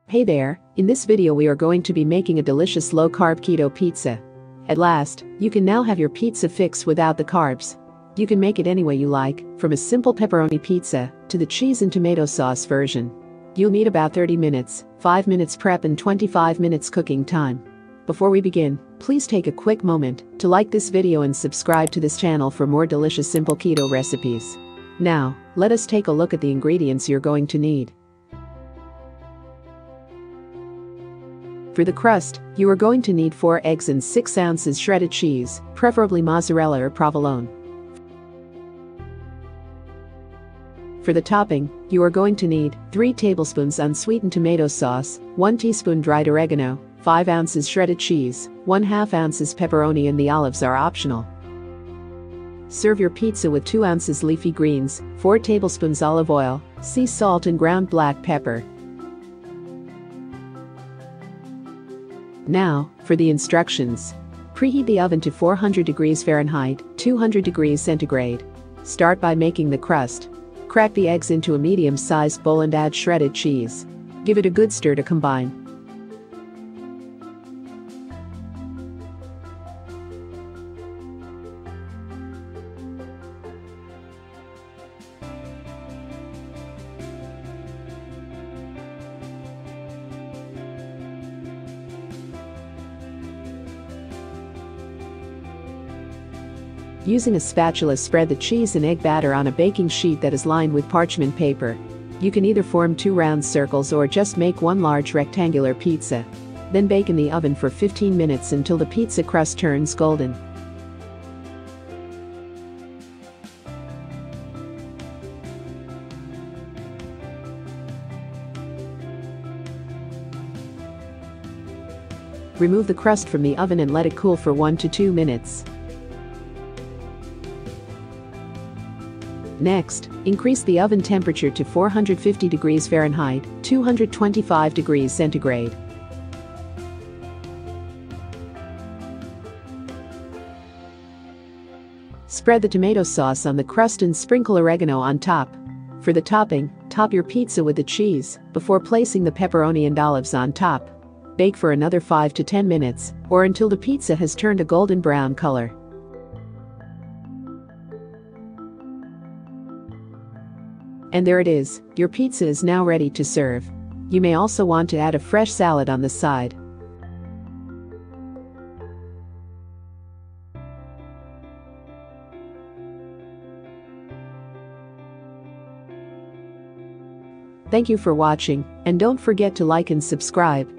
Hey there, in this video we are going to be making a delicious low-carb keto pizza. At last, you can now have your pizza fix without the carbs. You can make it any way you like, from a simple pepperoni pizza to the cheese and tomato sauce version. You'll need about 30 minutes, 5 minutes prep and 25 minutes cooking time. Before we begin, please take a quick moment to like this video and subscribe to this channel for more delicious simple keto recipes. Now, let us take a look at the ingredients you're going to need. For the crust, you are going to need 4 eggs and 6 ounces shredded cheese, preferably mozzarella or provolone. For the topping, you are going to need 3 tablespoons unsweetened tomato sauce, 1 teaspoon dried oregano, 5 ounces shredded cheese, 1/2 ounces pepperoni, and the olives are optional. Serve your pizza with 2 ounces leafy greens, 4 tablespoons olive oil, sea salt and ground black pepper. Now, for the instructions. Preheat the oven to 400 degrees Fahrenheit, 200 degrees centigrade. Start by making the crust. Crack the eggs into a medium-sized bowl and add shredded cheese. Give it a good stir to combine. Using a spatula, spread the cheese and egg batter on a baking sheet that is lined with parchment paper. You can either form 2 round circles or just make one large rectangular pizza. Then bake in the oven for 15 minutes until the pizza crust turns golden. Remove the crust from the oven and let it cool for 1 to 2 minutes. Next, increase the oven temperature to 450 degrees Fahrenheit, 225 degrees centigrade. Spread the tomato sauce on the crust and sprinkle oregano on top. For the topping, top your pizza with the cheese before placing the pepperoni and olives on top. Bake for another 5 to 10 minutes, or until the pizza has turned a golden brown color. And there it is, your pizza is now ready to serve. You may also want to add a fresh salad on the side. Thank you for watching, and don't forget to like and subscribe.